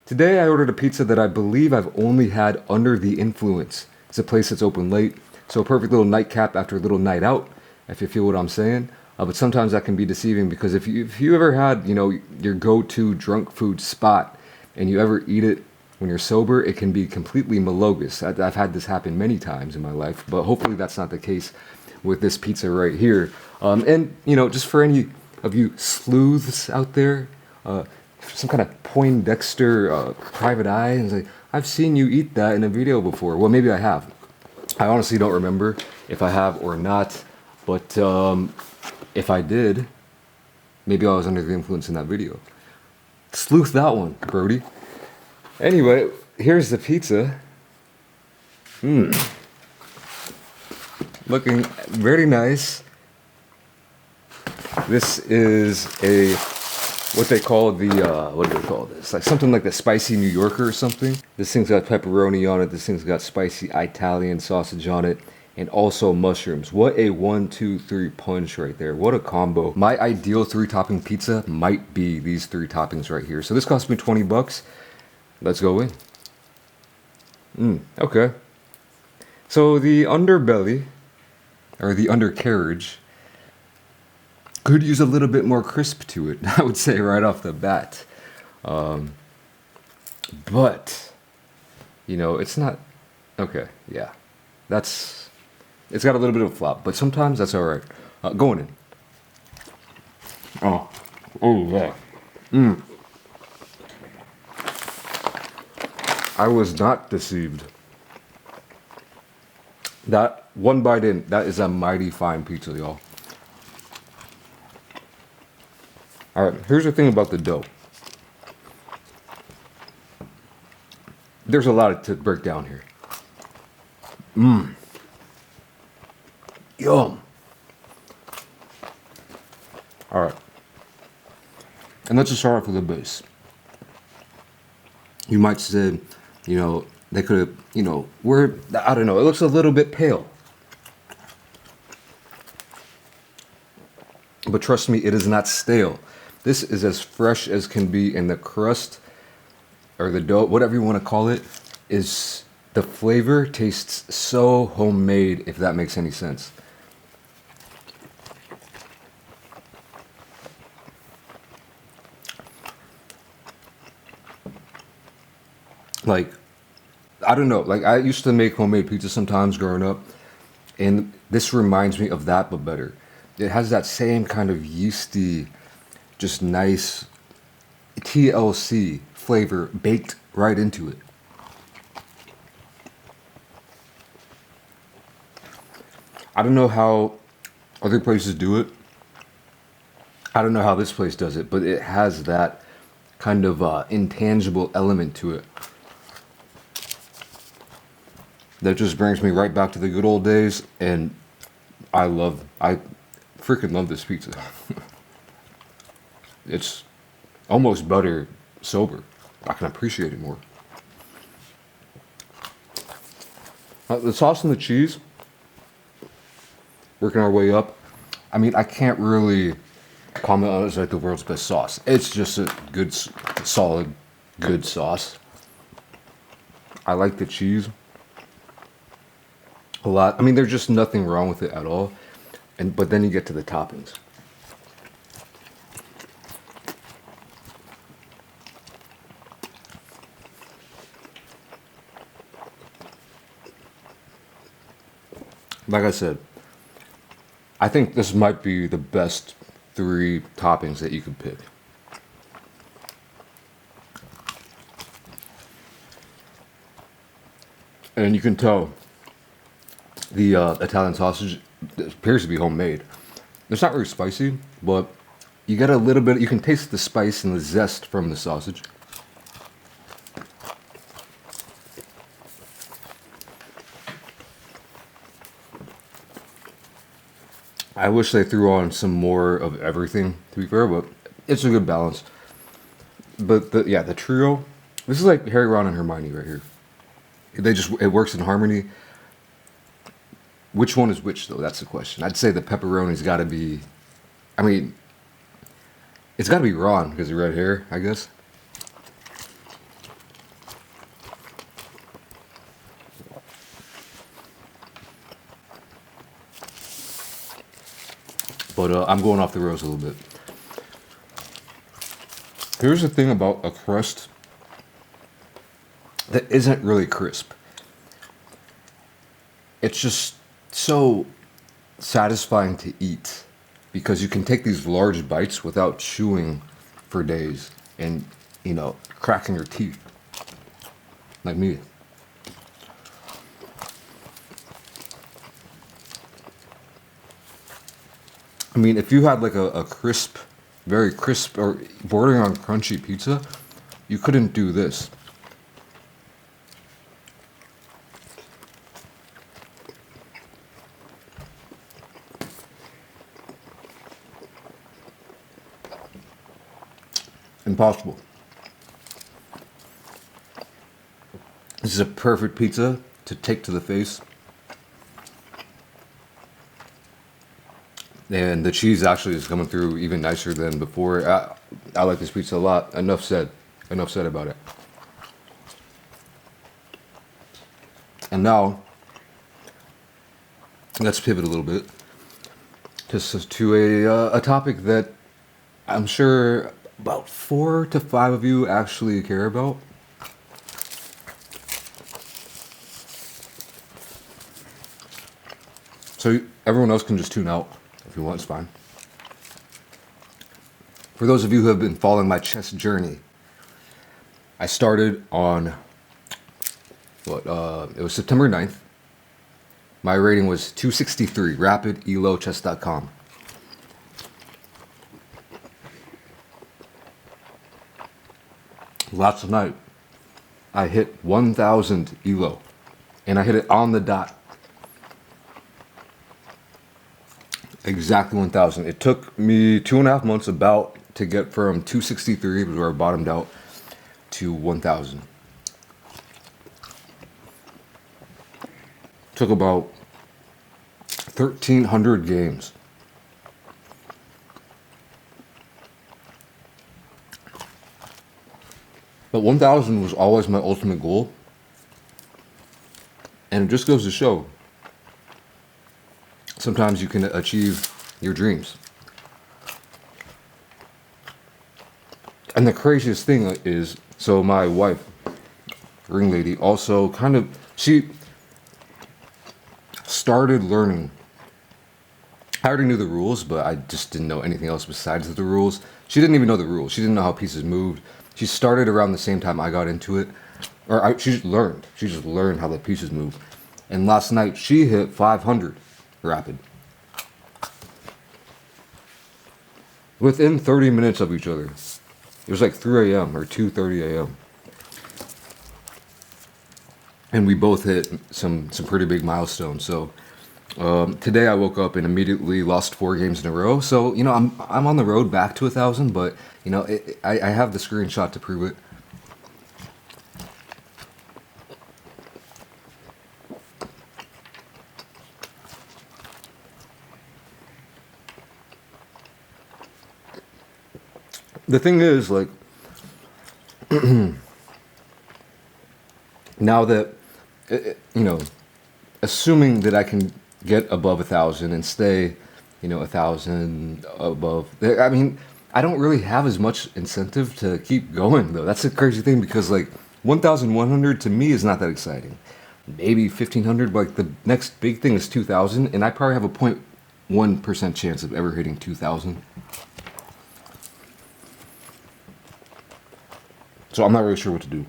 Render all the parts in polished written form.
Today I ordered a pizza that I believe I've only had under the influence. It's a place that's open late, so a perfect little nightcap after a little night out, if you feel what I'm saying. But sometimes that can be deceiving because if you ever had, your go-to drunk food spot and you ever eat it when you're sober, it can be completely malogous. I've had this happen many times in my life, but hopefully that's not the case with this pizza right here. Just for any of you sleuths out there, some kind of Poindexter private eye, and say, I've seen you eat that in a video before. Well, maybe I have. I honestly don't remember if I have or not, but if I did, maybe I was under the influence in that video. Sleuth that one, Brody. Anyway, here's the pizza. Looking very nice. This is what they call what do they call this? Like something like the spicy New Yorker or something. This thing's got pepperoni on it. This thing's got spicy Italian sausage on it. And also mushrooms. What a 1, 2, 3 punch right there. What a combo. My ideal 3-topping pizza might be these 3 toppings right here. So this cost me 20 bucks. Let's go in. Okay. So the underbelly, or the undercarriage, could use a little bit more crisp to it, I would say right off the bat. But, it's not, okay, yeah. It's got a little bit of a flop, but sometimes that's alright. Going in. Oh yeah. I was not deceived. That one bite in, that is a mighty fine pizza, y'all. Alright, here's the thing about the dough. There's a lot to break down here. Yum. Alright. And let's just start off with the base. You might say, they could have, I don't know, it looks a little bit pale. But trust me, it is not stale. This is as fresh as can be, and the crust, or the dough, whatever you want to call it, is, the flavor tastes so homemade, if that makes any sense. Like, I don't know, like I used to make homemade pizza sometimes growing up, and this reminds me of that, but better. It has that same kind of yeasty, just nice TLC flavor baked right into it. I don't know how other places do it. I don't know how this place does it, but it has that kind of intangible element to it that just brings me right back to the good old days, and I freaking love this pizza. It's almost better sober. I can appreciate it more. The sauce and the cheese, working our way up. I mean, I can't really comment on it as like the world's best sauce. It's just a good, solid, good sauce. I like the cheese a lot. I mean, there's just nothing wrong with it at all. But then you get to the toppings. Like I said, I think this might be the best 3 toppings that you could pick. And you can tell the Italian sausage appears to be homemade. It's not very spicy, but you get a little bit, you can taste the spice and the zest from the sausage. I wish they threw on some more of everything, to be fair, but it's a good balance. But the trio, this is like Harry, Ron, and Hermione right here. It works in harmony. Which one is which, though? That's the question. I'd say the pepperoni's got to be, I mean, it's got to be Ron because of red hair, I guess. But I'm going off the rails a little bit. Here's the thing about a crust that isn't really crisp. It's just so satisfying to eat because you can take these large bites without chewing for days and, cracking your teeth like me. I mean, if you had like a crisp, very crisp or bordering on crunchy pizza, you couldn't do this. Impossible. This is a perfect pizza to take to the face. And the cheese actually is coming through even nicer than before. I like this pizza a lot. Enough said. Enough said about it. And now, let's pivot a little bit to a topic that I'm sure about 4 to 5 of you actually care about. So everyone else can just tune out if you want, it's fine. For those of you who have been following my chess journey, I started on, it was September 9th. My rating was 263, rapidelochess.com. Last night, I hit 1,000 elo, and I hit it on the dot. Exactly 1,000. It took me 2.5 months about to get from 263, where I bottomed out, to 1,000. Took about 1,300 games. But 1,000 was always my ultimate goal. And it just goes to show, sometimes you can achieve your dreams. And the craziest thing is, so my wife, ring lady, also she started learning. I already knew the rules, but I just didn't know anything else besides the rules. She didn't even know the rules. She didn't know how pieces moved. She started around the same time I got into it. She just learned. She just learned how the pieces move. And last night, she hit 500 rapid. Within 30 minutes of each other. It was like 3 a.m. or 2:30 a.m. And we both hit some pretty big milestones. So today I woke up and immediately lost 4 games in a row. So, I'm on the road back to 1,000, but, I have the screenshot to prove it. The thing is, like, now that, assuming that I can get above 1,000 and stay, 1,000 above, I mean, I don't really have as much incentive to keep going, though. That's a crazy thing because, like, 1,100 to me is not that exciting. Maybe 1,500, but like, the next big thing is 2,000, and I probably have a 0.1% chance of ever hitting 2,000. So I'm not really sure what to do.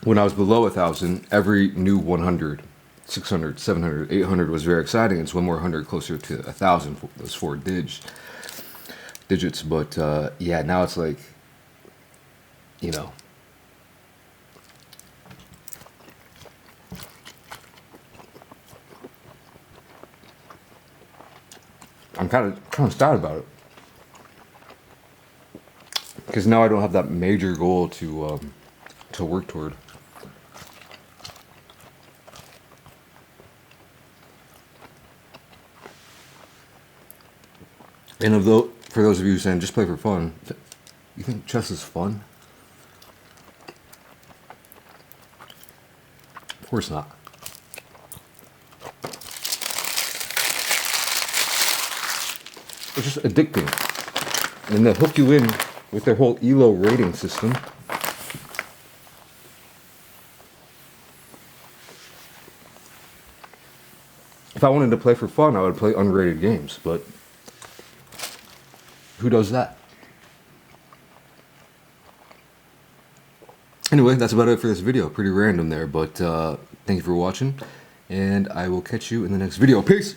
When I was below 1,000, every new 100, 600, 700, 800 was very exciting. It's one more 100 closer to 1,000, those 4 digits. But yeah, now it's like, I'm kind of sad about it because now I don't have that major goal to work toward. And for those of you saying just play for fun, you think chess is fun? Of course not. It's just addicting. And they hook you in with their whole ELO rating system. If I wanted to play for fun, I would play unrated games, but who does that? Anyway, that's about it for this video. Pretty random there, but thank you for watching, and I will catch you in the next video. Peace!